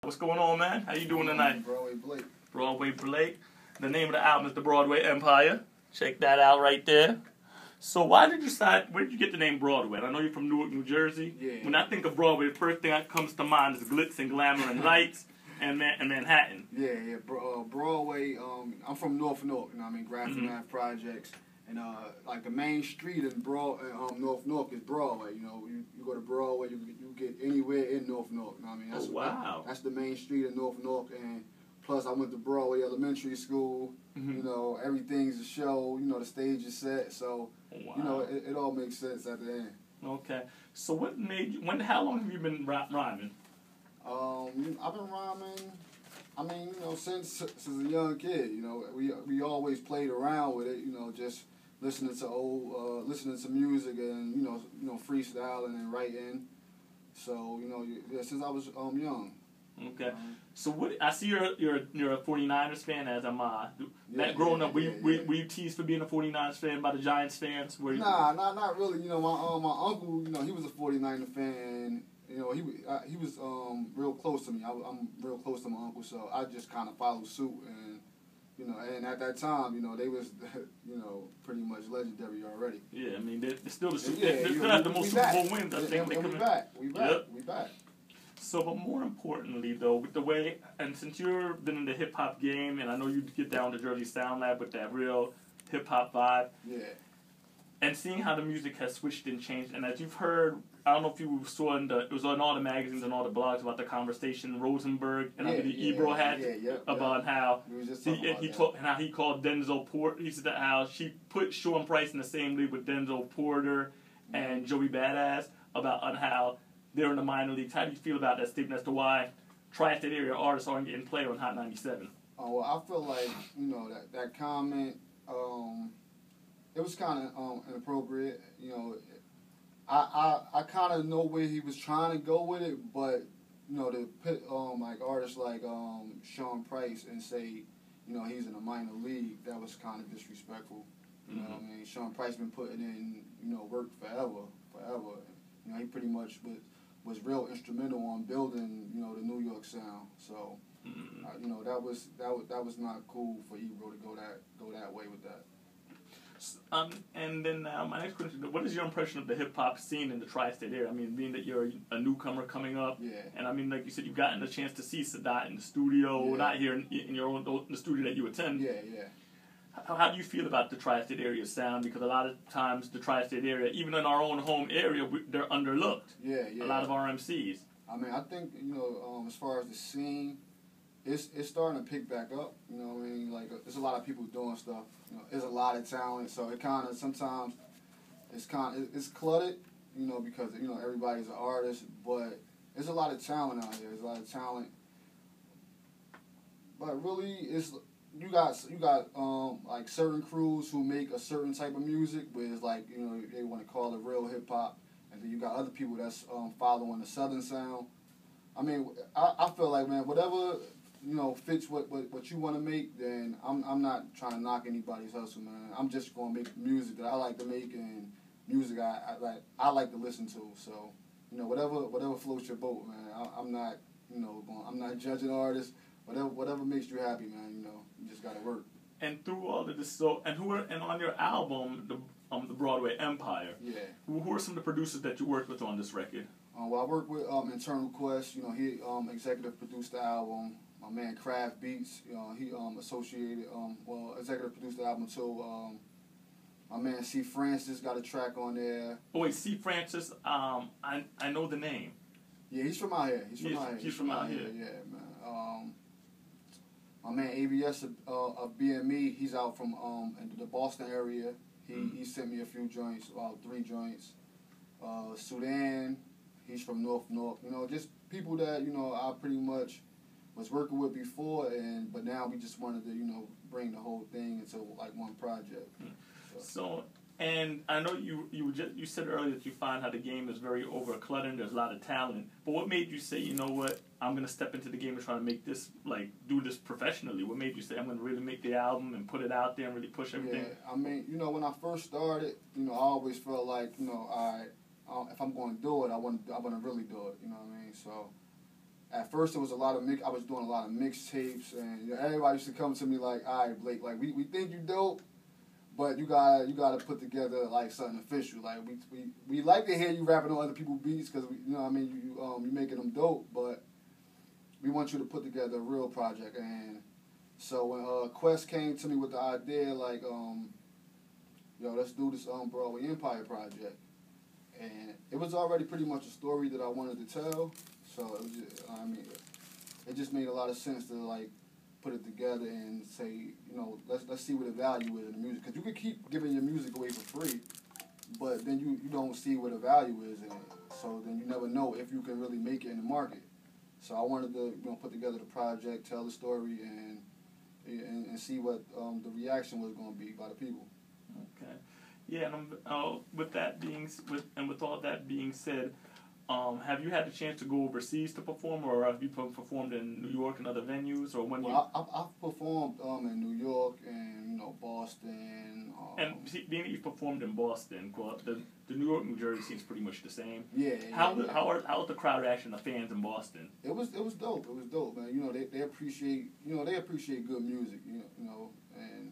What's going on, man? How you doing tonight? Broadway Blake. Broadway Blake. The name of the album is The Broadway Empire. Check that out right there. So why did you decide, where did you get the name Broadway? I know you're from Newark, New Jersey. Yeah. When I think of Broadway, the first thing that comes to mind is glitz and glamour and lights and Manhattan. Yeah. Broadway, I'm from North Newark, you know what I mean? Grafton Ave Projects. And like the main street in North Newark is Broadway. You know, you go to Broadway, you get anywhere in North Newark. You know what I mean? That's, wow. That's the main street in North Newark. And plus, I went to Broadway Elementary School. You know, everything's a show. You know, the stage is set. So, you know, it all makes sense at the end. Okay. So what made you? How long have you been rhyming? I've been rhyming. I mean, you know, since a young kid. You know, we always played around with it. You know, just listening to music and you know freestyling and writing. So you know, since I was young. Okay. So what I see you're a 49ers fan, as am I. Growing up, were you teased for being a 49ers fan by the Giants fans? Nah, not really. You know, my uncle, you know, he was a 49er fan. You know, he was real close to me. I'm real close to my uncle, so I just kind of followed suit. And you know, and at that time, you know, they was you know pretty much legendary already. Yeah, I mean they're still the the most Super Bowl wins. I think we back. So, but more importantly, though, with the way, and since you've been in the hip-hop game, and I know you get down to Jersey Sound Lab with that real hip-hop vibe, and seeing how the music has switched and changed, and as you've heard, I don't know if you saw it was on all the magazines and all the blogs about the conversation Rosenberg and Ebro had about how how he called Denzel Porter. He said that how she put Sean Price in the same league with Denzel Porter and Joey Badass about how they're in the minor leagues. How do you feel about that statement as to why tri-state area artists aren't getting played on Hot 97? Oh, well, I feel like, you know, that comment, it was kind of inappropriate. You know, I kind of know where he was trying to go with it, but, you know, to put like artists like Sean Price and say, you know, he's in a minor league, that was kind of disrespectful. You know what I mean? Sean Price been putting in, you know, work forever. You know, he pretty much was real instrumental on building, you know, the New York sound. So, you know, that was not cool for Ebro to go that way with that. And then my next question: what is your impression of the hip hop scene in the tri-state area? I mean, being that you're a newcomer coming up, and I mean, like you said, you've gotten a chance to see Sadat in the studio, not here in your own the studio that you attend. How do you feel about the tri-state area sound? Because a lot of times the tri-state area, even in our own home area, they're underlooked. A lot of our MCs. I mean, I think, you know, as far as the scene, it's starting to pick back up. You know what I mean? Like, there's a lot of people doing stuff. You know, there's a lot of talent, so it kind of sometimes it's cluttered. You know, because you know everybody's an artist, but there's a lot of talent out here. There's a lot of talent, but really, it's. You got like certain crews who make a certain type of music, where it's like, you know, they want to call it real hip hop, and then you got other people that's following the southern sound. I mean, I feel like, man, whatever, you know, fits what you want to make, then I'm not trying to knock anybody's hustle, man. I'm just gonna make music that I like to make and music I like to listen to. So, you know, whatever floats your boat, man. I'm not, you know, I'm not judging artists. Whatever makes you happy, man. You know, you just gotta work. And through all of this, and on your album, the Broadway Empire. Who are some of the producers that you worked with on this record? Well, I worked with Internal Quest. You know, he executive produced the album. My man Craft Beats. You know, he executive produced the album too. My man C. Francis got a track on there. Oh wait, C. Francis. I know the name. Yeah, he's from out here. He's from out here. Yeah, man. My man ABS of BME, he's out from the Boston area. He sent me a few joints, about 3 joints. Sudan, he's from North Newark. You know, just people that, you know, I pretty much was working with before, but now we just wanted to, you know, bring the whole thing into like one project. So and I know you said earlier that you find how the game is very over-cluttered, there's a lot of talent. But what made you say, you know what, I'm going to step into the game and try to make this, like, do this professionally? What made you say, I'm going to really make the album and put it out there and really push everything? Yeah, I mean, you know, when I first started, you know, I always felt like, you know, if I'm going to do it, I want to really do it, you know what I mean? So, at first it was a lot of I was doing a lot of mixtapes, and you know, everybody used to come to me like, all right, Blake, like we think you dope, but you gotta put together like something official. Like we like to hear you rapping on other people's beats because you know what I mean you making them dope, but we want you to put together a real project. And so when Quest came to me with the idea like yo, let's do this Broadway Empire project, and it was already pretty much a story that I wanted to tell. So it was just, I mean, it just made a lot of sense to like put it together and say, you know, let's see what the value is in the music. Because you could keep giving your music away for free, but then you don't see what the value is in it. So then you never know if you can really make it in the market. So I wanted to, you know, put together the project, tell the story, and see what the reaction was going to be by the people. Okay. Yeah, and with all that being said, have you had the chance to go overseas to perform, or have you performed in New York and other venues, or when I've performed in New York and you know Boston. And being that you've performed in Boston, the New York, New Jersey seems pretty much the same. Yeah. How was the crowd reaction, the fans in Boston? It was dope. It was dope, man. You know they appreciate good music. You know and